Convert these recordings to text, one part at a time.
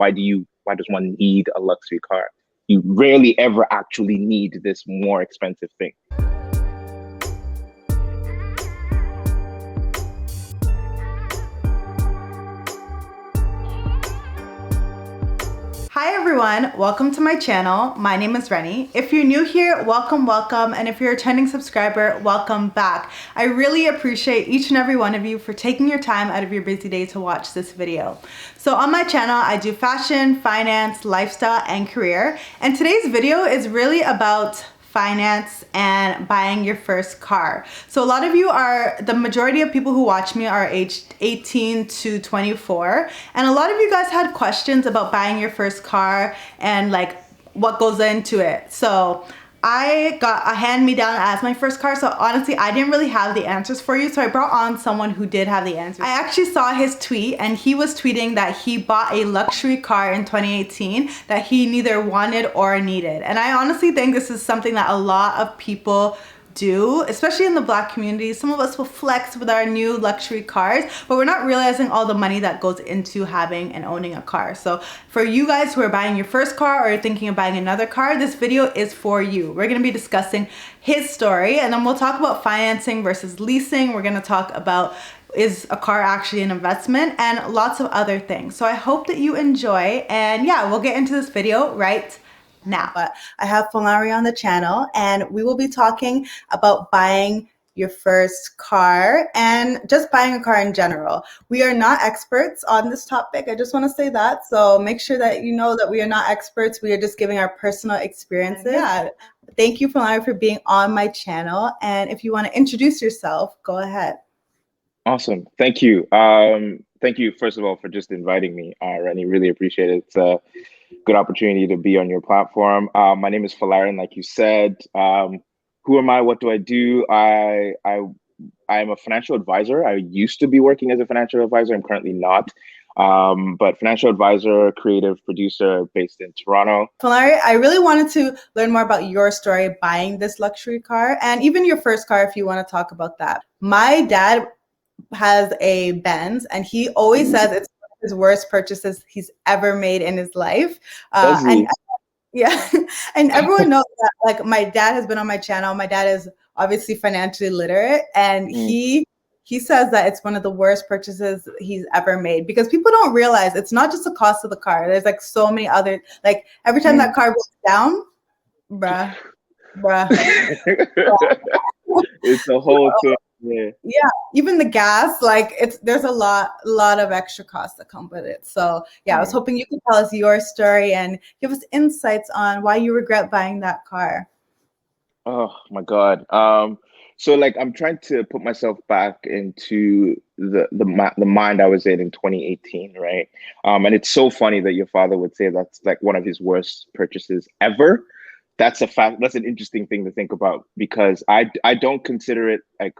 why does one need a luxury car? You rarely ever actually need this more expensive thing. Hi everyone, welcome to my channel. My name is Reni. If you're new here, welcome, welcome. And if you're a returning subscriber, welcome back. I really appreciate each and every one of you for taking your time out of your busy day to watch this video. So on my channel, I do fashion, finance, lifestyle, and career. And today's video is really about finance and buying your first car. So a lot of you the majority of people who watch me are aged 18 to 24. And a lot of you guys had questions about buying your first car and like what goes into it. So I got a hand-me-down as my first car, so honestly I didn't really have the answers for you, so I brought on someone who did have the answers. I actually saw his tweet, and he was tweeting that he bought a luxury car in 2018 that he neither wanted or needed. And I honestly think this is something that a lot of people do, especially in the Black community. Some of us will flex with our new luxury cars, but we're not realizing all the money that goes into having and owning a car. So for you guys who are buying your first car or you're thinking of buying another car, this video is for you. We're going to be discussing his story, and then we'll talk about financing versus leasing. We're going to talk about, is a car actually an investment, and lots of other things. So I hope that you enjoy, and yeah, we'll get into this video right now. But I have Folarin on the channel, and we will be talking about buying your first car and just buying a car in general. We are not experts on this topic. I just want to say that. So make sure that you know that we are not experts. We are just giving our personal experiences. Yeah. Thank you, Folarin, for being on my channel. And if you want to introduce yourself, go ahead. Awesome. Thank you. Thank you, first of all, for just inviting me, Reni. Really appreciate it. It's a good opportunity to be on your platform. My name is Folarin, like you said. Who am I? What do I do? I'm a financial advisor. I used to be working as a financial advisor. I'm currently not. But financial advisor, creative producer based in Toronto. Folarin, I really wanted to learn more about your story buying this luxury car, and even your first car if you want to talk about that. My dad has a Benz, and he always says it's one of his worst purchases he's ever made in his life. And yeah, and everyone knows that, like, my dad has been on my channel. My dad is obviously financially literate, and he says that it's one of the worst purchases he's ever made, because people don't realize it's not just the cost of the car. There's like so many other, like every time that car breaks down, bruh. It's a whole thing. Yeah, even the gas, like there's a lot of extra costs that come with it. So yeah, I was hoping you could tell us your story and give us insights on why you regret buying that car. Oh my God. So like I'm trying to put myself back into the mind I was in 2018, right? And it's so funny that your father would say that's like one of his worst purchases ever. That's a fact. That's an interesting thing to think about, because I don't consider it like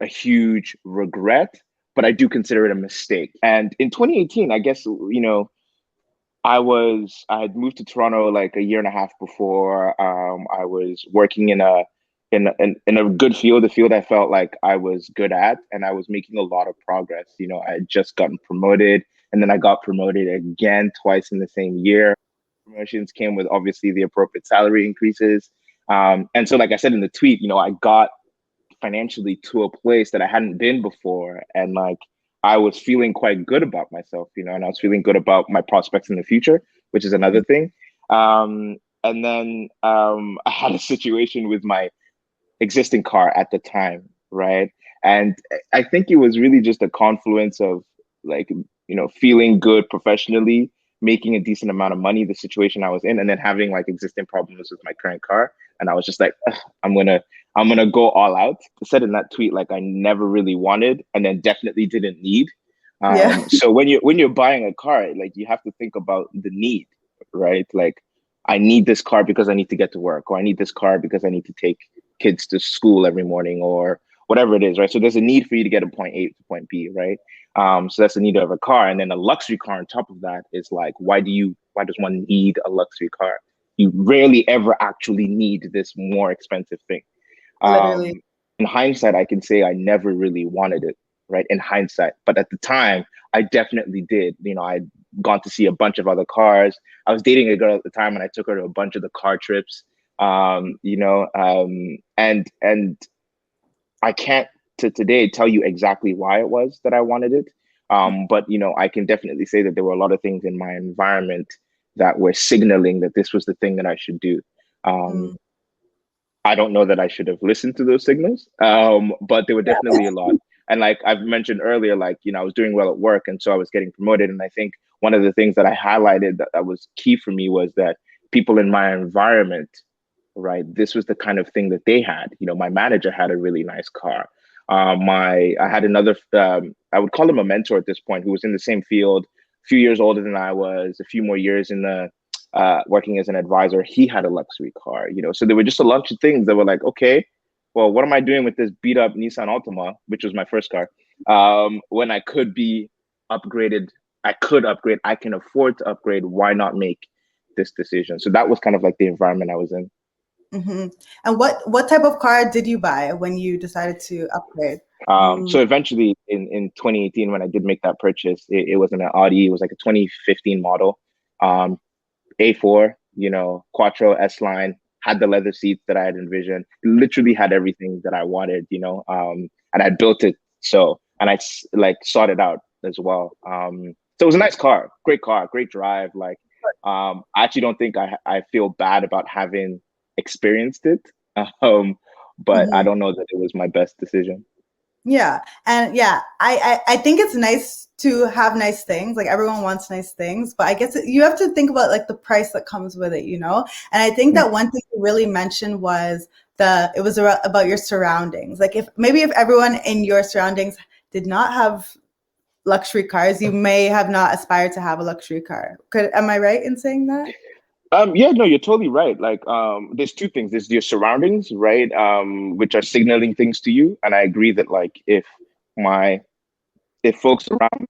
a huge regret, but I do consider it a mistake. And in 2018, I guess, I had moved to Toronto like a year and a half before. I was working in a good field, a field I felt like I was good at, and I was making a lot of progress. I had just gotten promoted, and then I got promoted again twice in the same year. Promotions came with obviously the appropriate salary increases. And so, like I said in the tweet, I got financially to a place that I hadn't been before, and like I was feeling quite good about myself, and I was feeling good about my prospects in the future, which is another thing. And then I had a situation with my existing car at the time, right? And I think it was really just a confluence of like, feeling good professionally, making a decent amount of money, the situation I was in, and then having like existing problems with my current car. And I was just like, I'm gonna go all out. I said in that tweet, like I never really wanted, and then definitely didn't need. So when you're buying a car, like you have to think about the need, right? Like I need this car because I need to get to work, or I need this car because I need to take kids to school every morning, or whatever it is, right? So there's a need for you to get to point A to point B, right? So that's the need of a car. And then a luxury car on top of that is like, why does one need a luxury car? You rarely ever actually need this more expensive thing. In hindsight, I can say I never really wanted it, right? In hindsight. But at the time, I definitely did. I'd gone to see a bunch of other cars. I was dating a girl at the time and I took her to a bunch of the car trips. And I can't to today tell you exactly why it was that I wanted it. But I can definitely say that there were a lot of things in my environment that were signaling that this was the thing that I should do. Um, Mm. I don't know that I should have listened to those signals, but there were Yeah. definitely a lot. And like I've mentioned earlier, like, I was doing well at work. And so I was getting promoted. And I think one of the things that I highlighted that was key for me was that people in my environment, right, this was the kind of thing that they had. My manager had a really nice car. I had another, I would call him a mentor at this point, who was in the same field, a few years older than I was, a few more years in the working as an advisor. He had a luxury car, so there were just a bunch of things that were like, okay, well, what am I doing with this beat up Nissan Altima, which was my first car, when I could be upgraded? I could upgrade. I can afford to upgrade. Why not make this decision? So that was kind of like the environment I was in. Hmm. And what type of car did you buy when you decided to upgrade? So eventually in 2018, when I did make that purchase, it wasn't an Audi, it was like a 2015 model. Um, A4, Quattro S line, had the leather seats that I had envisioned, literally had everything that I wanted, and I built it. So, and like sought it out as well. So it was a nice car, great drive. Like, I actually don't think I feel bad about having experienced it. Um, but I Mm-hmm. don't know that it was my best decision. Yeah. And yeah, I think it's nice to have nice things. Like everyone wants nice things, but I guess you have to think about like the price that comes with it, you know? And I think Mm. that one thing you really mentioned was it was about your surroundings. Like if everyone in your surroundings did not have luxury cars, you may have not aspired to have a luxury car. Am I right in saying that? Yeah, no, you're totally right. Like, there's two things. There's your surroundings, right? Which are signaling things to you. And I agree that like if folks around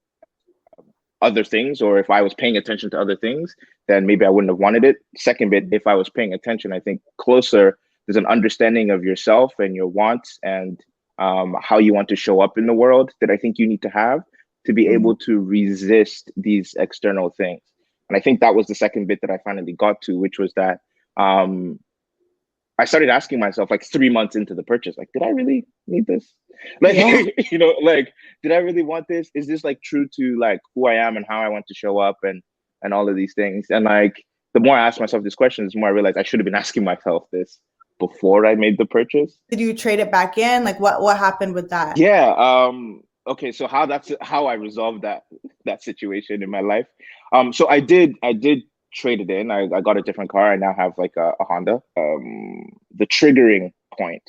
other things, or if I was paying attention to other things, then maybe I wouldn't have wanted it. Second bit, if I was paying attention, I think closer, there's an understanding of yourself and your wants and how you want to show up in the world that I think you need to have to be Mm-hmm. able to resist these external things. And I think that was the second bit that I finally got to, which was that um, I started asking myself like 3 months into the purchase, like, did I really need this? Like, Yeah. like, did I really want this? Is this like true to like who I am and how I want to show up and all of these things? And like, the more I ask myself these questions, the more I realize I should have been asking myself this before I made the purchase. Did you trade it back in? Like what happened with that? Yeah. Okay. So how I resolved that situation in my life. So I did trade it in. I got a different car. I now have like a Honda. The triggering point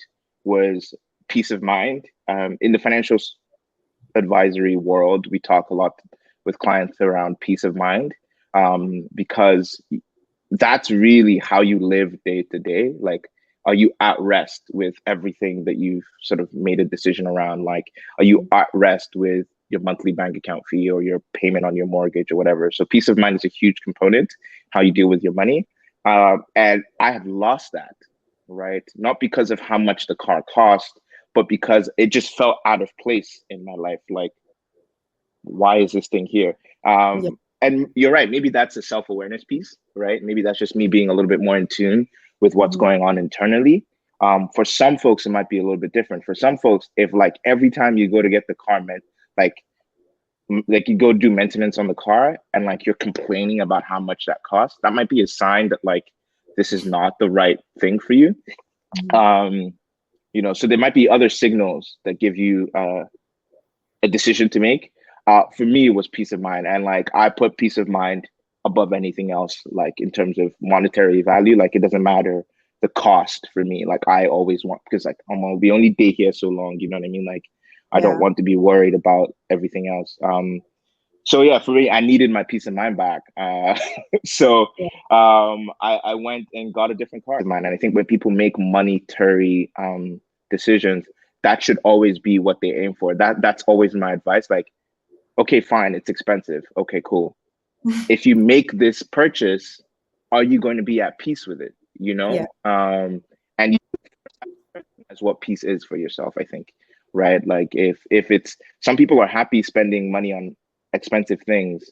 was peace of mind. In the financial advisory world, we talk a lot with clients around peace of mind, because that's really how you live day to day. Like, are you at rest with everything that you've sort of made a decision around? Like, are you at rest with your monthly bank account fee or your payment on your mortgage or whatever? So peace of mind is a huge component, how you deal with your money. And I had lost that, right? Not because of how much the car cost, but because it just felt out of place in my life. Like, why is this thing here? Yeah. And you're right. Maybe that's a self-awareness piece, right? Maybe that's just me being a little bit more in tune with what's Mhm. going on internally. For some folks, it might be a little bit different. For some folks, if like every time you go to get the car like like you go do maintenance on the car and like you're complaining about how much that costs, that might be a sign that like this is not the right thing for you. Mhm. Um, so there might be other signals that give you a decision to make. For me, it was peace of mind, and like I put peace of mind above anything else. Like in terms of monetary value, like it doesn't matter the cost for me. Like I always want, because like we only day here so long. You know what I mean? Like I don't Yeah. want to be worried about everything else. So yeah, for me, I needed my peace of mind back. So Yeah. I went and got a different car of mine. And I think when people make monetary decisions, that should always be what they aim for. That's always my advice. Like, okay, fine, it's expensive. Okay, cool. If you make this purchase, are you going to be at peace with it? Yeah. And that's what peace is for yourself, I think. right? Like if it's some people are happy spending money on expensive things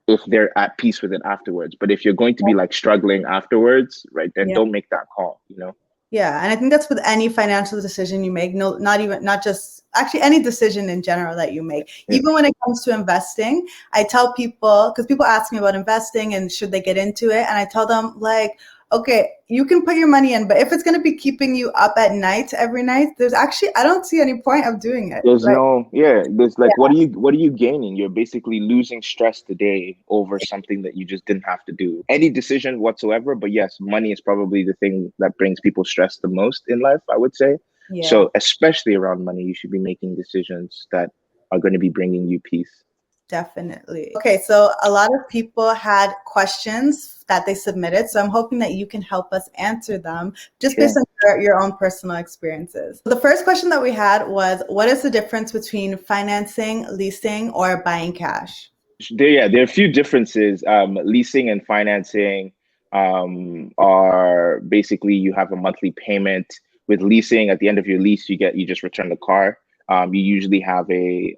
if they're at peace with it afterwards. But if you're going to be like struggling afterwards, right, then Yeah. don't make that call, you know? Yeah, and I think that's with any financial decision you make. No, not just actually any decision in general that you make. Yeah. Even when it comes to investing, I tell people, because people ask me about investing and should they get into it, and I tell them like, okay, you can put your money in, but if it's going to be keeping you up at night every night, there's actually I don't see any point of doing it. There's Like, no, yeah, there's yeah, like what are you gaining? You're basically losing stress today over something that you just didn't have to do. Any decision whatsoever, but yes, money is probably the thing that brings people stress the most in life, I would say. yeah. So, especially around money, you should be making decisions that are going to be bringing you peace. Definitely. Okay, so a lot of people had questions that they submitted, so I'm hoping that you can help us answer them just based Sure. on your own personal experiences. The first question that we had was, what is the difference between financing, leasing, or buying cash? There are a few differences. Leasing and financing are basically you have a monthly payment. With leasing, at the end of your lease, you just return the car. You usually have a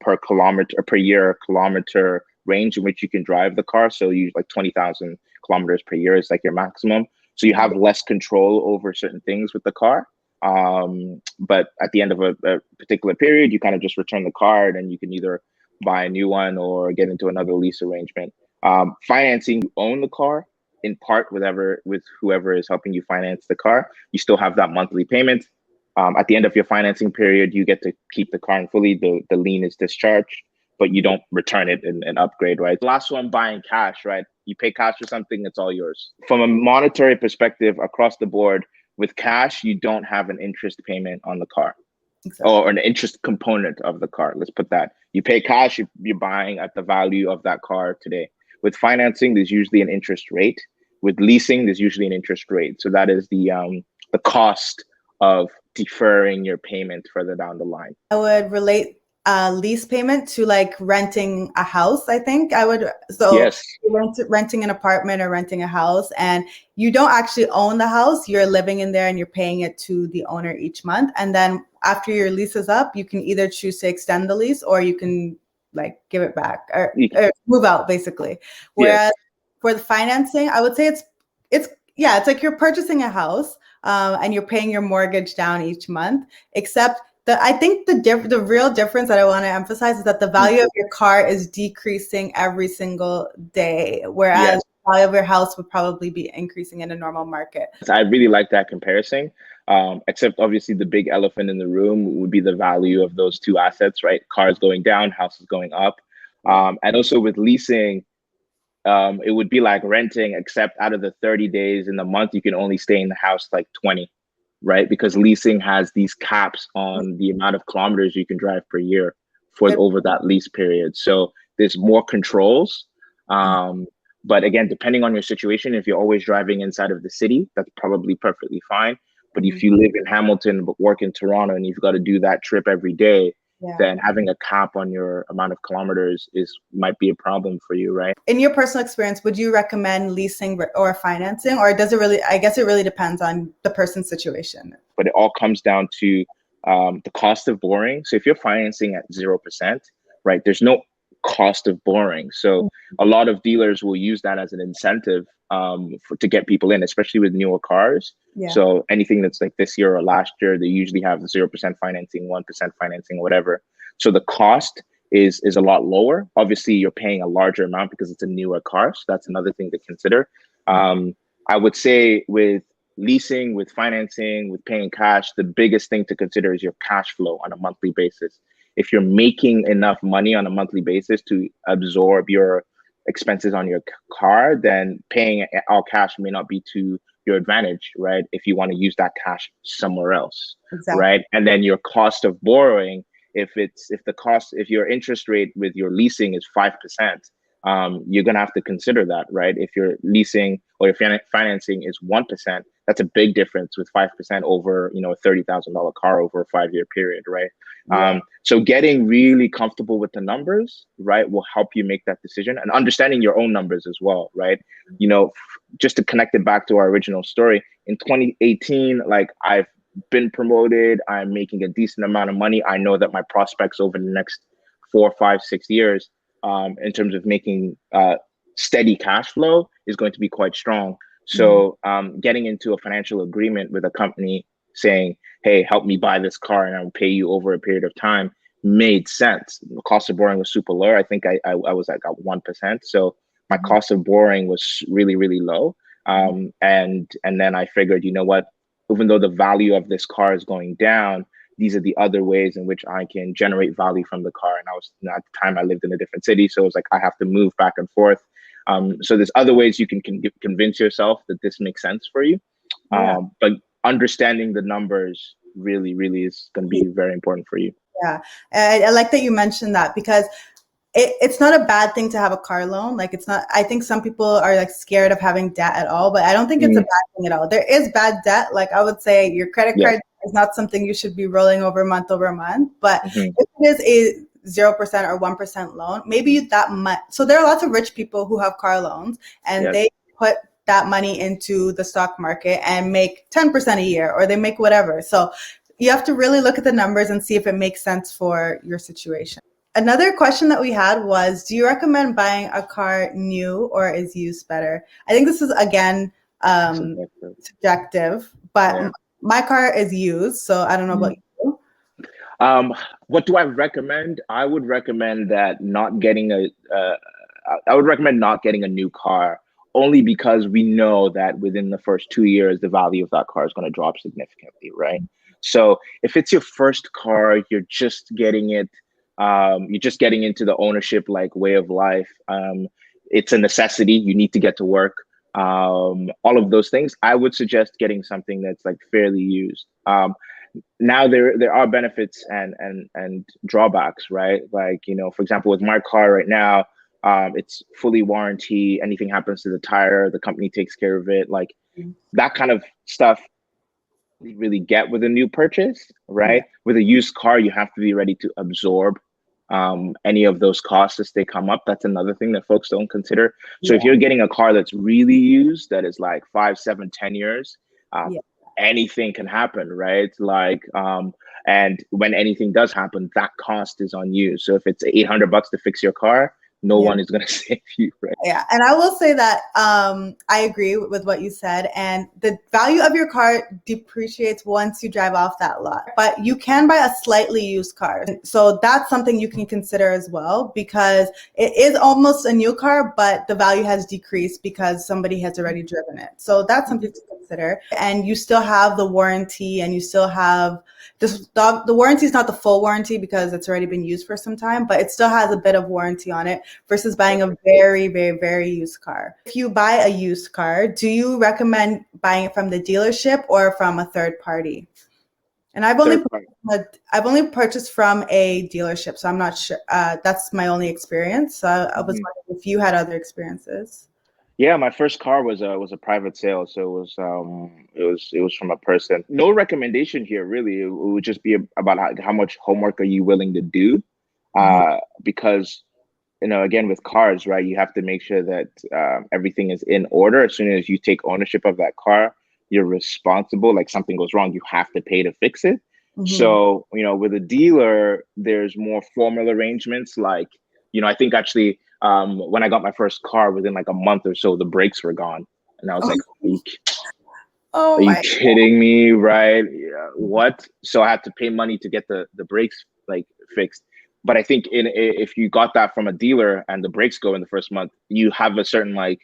per kilometer or per year kilometer range in which you can drive the car. So you like 20,000 kilometers per year is like your maximum. So you have less control over certain things with the car. But at the end of a particular period, you kind of just return the car, and you can either buy a new one or get into another lease arrangement. Financing, you own the car in part with whoever is helping you finance the car. You still have that monthly payment. At the end of your financing period, you get to keep the car in fully. The lien is discharged, but you don't return it and upgrade, right? Last one, buying cash, right? You pay cash for something, it's all yours. From a monetary perspective, across the board, with cash, you don't have an interest payment on the car Exactly. or an interest component of the car. Let's put that. You pay cash, you're buying at the value of that car today. With financing, there's usually an interest rate. With leasing, there's usually an interest rate. So that is the cost of deferring your payment further down the line. I would relate lease payment to like renting a house. I think I would. So Yes. renting an apartment or renting a house, and you don't actually own the house. You're living in there, and you're paying it to the owner each month. And then after your lease is up, you can either choose to extend the lease or you can like give it back or move out, basically. Yes. Whereas for the financing, I would say it's yeah, it's like you're purchasing a house and you're paying your mortgage down each month, except I think the real difference that I want to emphasize is that the value of your car is decreasing every single day, whereas Yes. the value of your house would probably be increasing in a normal market. I really like that comparison. Except obviously the big elephant in the room would be the value of those two assets, right? Cars going down, houses going up. And also with leasing, it would be like renting, except out of the 30 days in the month, you can only stay in the house like 20, right? Because leasing has these caps on the amount of kilometers you can drive per year for Good. over that lease period. So there's more controls. But again, depending on your situation, if you're always driving inside of the city, that's probably perfectly fine. But if you live in Hamilton but work in Toronto and you've got to do that trip every day, Yeah. then having a cap on your amount of kilometers might be a problem for you, right? In your personal experience, would you recommend leasing or financing, or does it really? I guess it really depends on the person's situation. But it all comes down to the cost of borrowing. So if you're financing at 0%, right, there's no cost of borrowing. So a lot of dealers will use that as an incentive to get people in, especially with newer cars. Yeah. So anything that's like this year or last year, they usually have 0% financing, 1% financing, whatever. So the cost is a lot lower. Obviously, you're paying a larger amount because it's a newer car. So that's another thing to consider. I would say with leasing, with financing, with paying cash, the biggest thing to consider is your cash flow on a monthly basis. If you're making enough money on a monthly basis to absorb your expenses on your car, then paying all cash may not be to your advantage, right? If you want to use that cash somewhere else, Exactly. right? And then your cost of borrowing, if your interest rate with your leasing is 5%, you're gonna have to consider that, right? If your leasing or your financing is 1%, that's a big difference with 5% over, a $30,000 car over a 5-year period, right? Yeah. So getting really comfortable with the numbers, right, will help you make that decision, and understanding your own numbers as well, right? Just to connect it back to our original story, in 2018, like I've been promoted, I'm making a decent amount of money. I know that my prospects over the next 4, 5, 6 years, in terms of making steady cash flow, is going to be quite strong. Mhm. So getting into a financial agreement with a company saying, hey, help me buy this car and I'll pay you over a period of time made sense. The cost of borrowing was super low. I think I was like at 1%. So my Mhm. cost of borrowing was really, really low. And then I figured, you know what, even though the value of this car is going down, these are the other ways in which I can generate value from the car. And I was, you know, at the time I lived in a different city, so it was like I have to move back and forth. So there's other ways you can convince yourself that this makes sense for you. Yeah. But understanding the numbers really, really is going to be very important for you. Yeah. I like that you mentioned that because it's not a bad thing to have a car loan. Like it's not, I think some people are like scared of having debt at all, but I don't think it's a Mm, bad thing at all. There is bad debt. Like I would say your credit yes. card is not something you should be rolling over month. But Hmm. if it is a 0% or 1% loan, maybe that much. So there are lots of rich people who have car loans and Yes. they put that money into the stock market and make 10% a year or they make whatever. So you have to really look at the numbers and see if it makes sense for your situation. Another question that we had was, do you recommend buying a car new or is used better? I think this is again Subjective. subjective, but Yeah. my car is used, so I don't know about Mm. you. Um, what do I recommend? I would recommend that not getting I would recommend not getting a new car only because we know that within the first 2 years, the value of that car is going to drop significantly, right? So if it's your first car, you're just getting into the ownership like way of life. It's a necessity. You need to get to work. All of those things. I would suggest getting something that's like fairly used. Now there are benefits and drawbacks, right? Like, you know, for example, with my car right now, it's fully warranty. Anything happens to the tire, the company takes care of it. Like that kind of stuff you really get with a new purchase, Yeah, right? With a used car, you have to be ready to absorb any of those costs as they come up. That's another thing that folks don't consider. So if yeah, you're getting a car that's really used, that is like 5, 7, 10 years, um, yeah, anything can happen, right? And when anything does happen, that cost is on you. So if it's $800 to fix your car, no yeah. one is going to save you, right? Yeah, and I will say that I agree with what you said, and the value of your car depreciates once you drive off that lot. But you can buy a slightly used car, so that's something you can consider as well because it is almost a new car, but the value has decreased because somebody has already driven it. So that's something Mhm. to consider, and you still have the warranty, and you still have this. The warranty is not the full warranty because it's already been used for some time, but it still has a bit of warranty on it versus buying a very, very, very used car. If you buy a used car, do you recommend buying it from the dealership or from a third party? And Third party. I've only purchased from a dealership, so I'm not sure. That's my only experience. So I was Mhm. wondering if you had other experiences. Yeah, my first car was a private sale, so it was from a person. No recommendation here, really. It would just be about how much homework are you willing to do, Mhm. because you know, again, with cars, right, you have to make sure that everything is in order. As soon as you take ownership of that car, you're responsible. Like something goes wrong, you have to pay to fix it. Mhm. So, you know, with a dealer, there's more formal arrangements. Like, you know, I think actually when I got my first car, within like a month or so, the brakes were gone. And I was like, Oh are you my. kidding me? Right? Yeah, what? So I had to pay money to get the brakes like fixed. But I think if you got that from a dealer and the brakes go in the first month, you have a certain like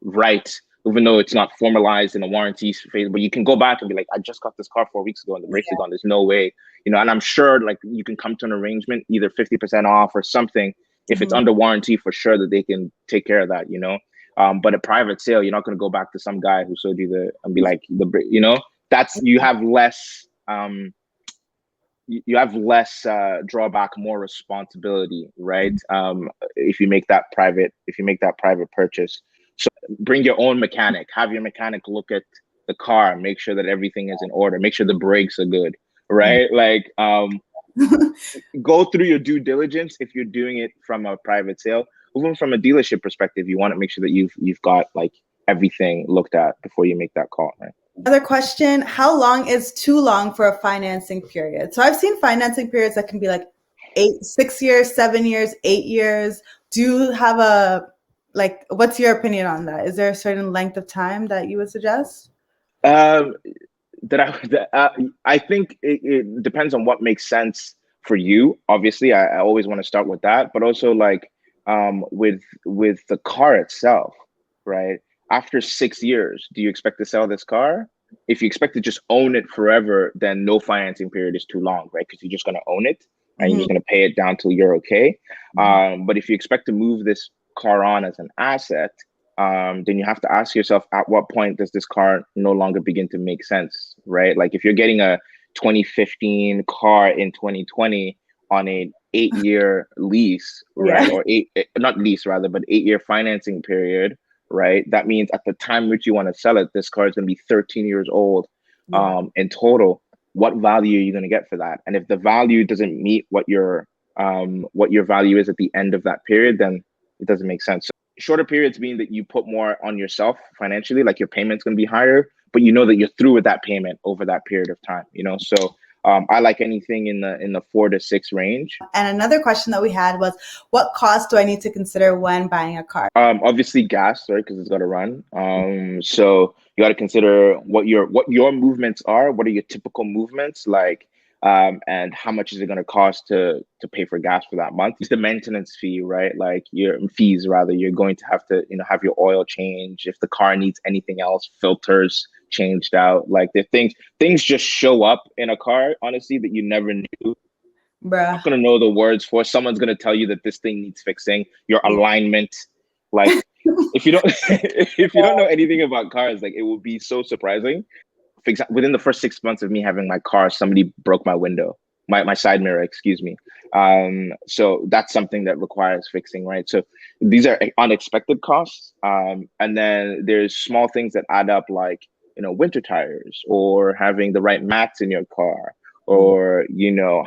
right, even though it's not formalized in a warranty phase, but you can go back and be like, I just got this car 4 weeks ago and the brakes are gone. There's no way, you know. And I'm sure like you can come to an arrangement, either 50% off or something, if it's Mhm. under warranty, for sure that they can take care of that, you know. But a private sale, you're not going to go back to some guy who sold you the and be like you know, that's you have less you have less drawback, more responsibility, right? If you make that private purchase. So bring your own mechanic, have your mechanic look at the car, make sure that everything is in order, make sure the brakes are good, right? Like go through your due diligence if you're doing it from a private sale. Even from a dealership perspective, you want to make sure that you've got like everything looked at before you make that call, right? Another question, how long is too long for a financing period? So I've seen financing periods that can be like 6 years, 7 years, 8 years. Do you have what's your opinion on that? Is there a certain length of time that you would suggest? Um, I think it depends on what makes sense for you. Obviously, I always want to start with that, but also like with the car itself, right? After 6 years, do you expect to sell this car? If you expect to just own it forever, then no financing period is too long, right? Because you're just going to own it and you're Mm-hmm. just going to pay it down till you're okay. Mm-hmm. But if you expect to move this car on as an asset, then you have to ask yourself, at what point does this car no longer begin to make sense, right? Like if you're getting a 2015 car in 2020 on an 8 year lease, right? Yeah. Or not lease rather, but 8 year financing period, right? That means at the time which you want to sell it, this car is going to be 13 years old Yeah. in total. What value are you going to get for that? And if the value doesn't meet what your value is at the end of that period, then it doesn't make sense. Shorter periods mean that you put more on yourself financially, like your payment's going to be higher, but you know that you're through with that payment over that period of time, you know? So I like anything in the 4 to 6 range. And another question that we had was, what cost do I need to consider when buying a car? Obviously gas, right? Because it's got to run. So you got to consider what your movements are. What are your typical movements like? And how much is it going to cost to pay for gas for that month? It's the maintenance fee, right? Like your fees, rather. You're going to have to, have your oil change. If the car needs anything else, filters changed out. Like the things just show up in a car, honestly, that you never knew. Not Bruh. gonna know the words for. Someone's gonna tell you that this thing needs fixing. Your Yeah. alignment, like if you don't if you don't know anything about cars, like it will be so surprising. For example, within the first 6 months of me having my car, somebody broke my window, my side mirror, excuse me. So that's something that requires fixing, right? So these are unexpected costs. And then there's small things that add up, like winter tires, or having the right mats in your car, or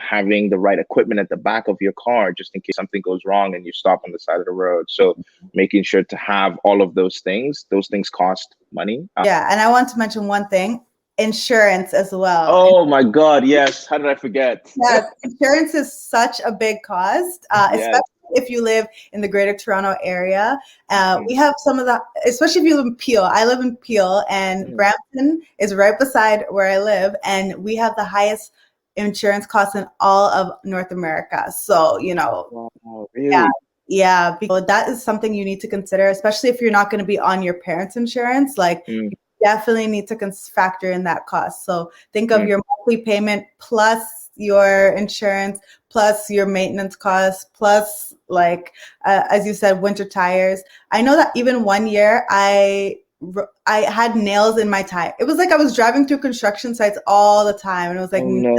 having the right equipment at the back of your car just in case something goes wrong and you stop on the side of the road. So making sure to have all of those things cost money. Yeah, and I want to mention one thing, insurance as well. Oh my God, yes. How did I forget? Yes, insurance is such a big cost, Yes. especially if you live in the Greater Toronto area. Mhm, We have some of the, especially if you live in Peel. I live in Peel, and mhm. Brampton is right beside where I live, and we have the highest insurance costs in all of North America. So, Wow, yeah, really? yeah, because that is something you need to consider, especially if you're not going to be on your parents' insurance. Like, Mm, you definitely need to factor in that cost. So think of mm. your monthly payment plus your insurance plus your maintenance costs plus, like, as you said, winter tires. I know that even one year I had nails in my tire. It was like I was driving through construction sites all the time, and it was Oh no.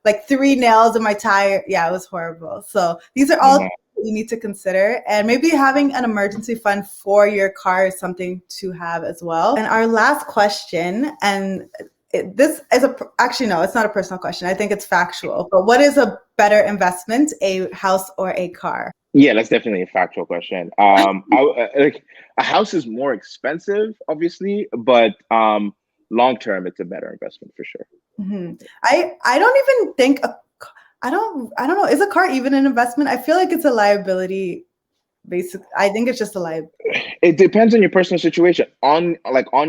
like 3 nails in my tire. Yeah, it was horrible. So these are Oh all no. things that you need to consider. And maybe having an emergency fund for your car is something to have as well. And our last question, and this is actually, no, it's not a personal question. I think it's factual. But what is a better investment, a house or a car? Yeah, that's definitely a factual question. Like a house is more expensive, obviously, but long term, it's a better investment for sure. Hmm. I don't even think I don't know. Is a car even an investment? I feel like it's a liability. Basic. I think it's just a liability. It depends on your personal situation. On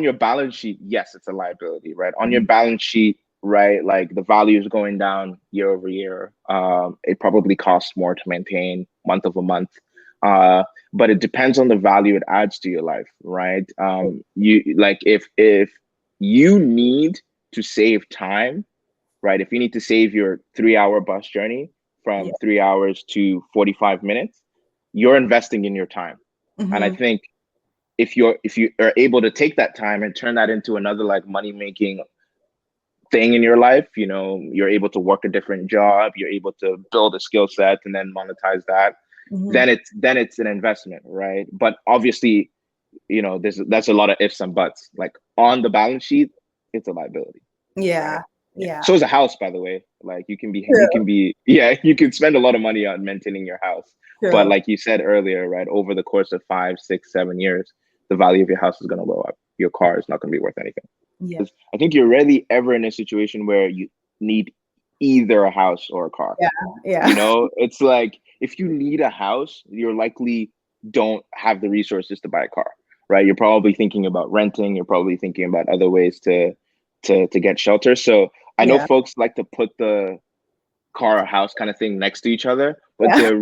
your balance sheet, yes, it's a liability, right? On your balance sheet, right? Like the value is going down year over year. It probably costs more to maintain month over month. But it depends on the value it adds to your life, right? You like if you need to save time, right? If you need to save your 3 hour bus journey Yeah. from 3 hours to 45 minutes, you're investing in your time. And I Hmm. think if you are able to take that time and turn that into another like money making thing in your life, you're able to work a different job, you're able to build a skill set and then monetize that, Hmm. then it's an investment, right? But obviously, that's a lot of ifs and buts. Like on the balance sheet, it's a liability, right? Yeah. Yeah. Yeah. So is a house, by the way. Like True. yeah, you can spend a lot of money on maintaining your house. But True. like you said earlier, right, over the course of 5, 6, 7 years, the value of your house is going to go up. Your car is not going to be worth anything. Yeah. I think you're rarely ever in a situation where you need either a house or a car. Yeah. You Yeah. know, it's like if you need a house, you're likely don't have the resources to buy a car, right? You're probably thinking about renting. You're probably thinking about other ways to get shelter. So I know Yeah. folks like to put the car or house kind of thing next to each other, but Yeah. they're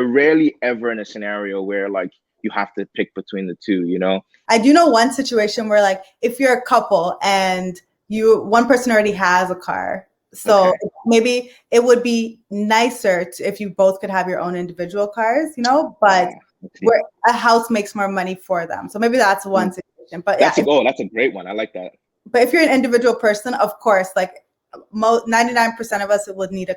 rarely ever in a scenario where like you have to pick between the two, you know? I do know one situation where, like, if you're a couple and one person already has a car, so Okay. maybe it would be nicer if you both could have your own individual cars, but Let's see. where a house makes more money for them. So maybe that's one situation. But yeah, That's a great one. I like that. but if you're an individual person, of course, like 99% of us would need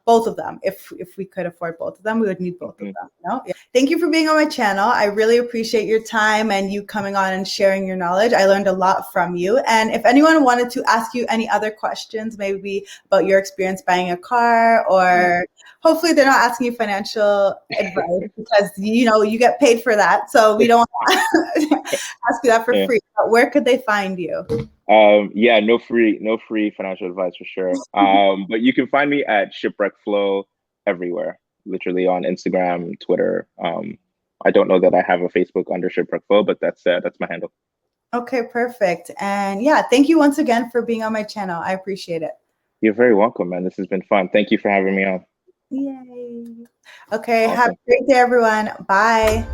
both of them. If we could afford both of them, we would need both of Hmm. them. Yeah. Thank you for being on my channel. I really appreciate your time and you coming on and sharing your knowledge. I learned a lot from you. And if anyone wanted to ask you any other questions, maybe about your experience buying a car, or hopefully they're not asking you financial advice because you get paid for that. So we don't ask you that for Yeah. free. But where could they find you? Yeah, no free financial advice for sure. But you can find me at Shipwreck Flow everywhere, literally on Instagram, Twitter. I don't know that I have a Facebook under Shipwreck Flow, but that's my handle. Okay, perfect. And yeah, thank you once again for being on my channel. I appreciate it. You're very welcome, man. This has been fun. Thank you for having me on. Yay. Okay, have Awesome. a great day, everyone. Bye.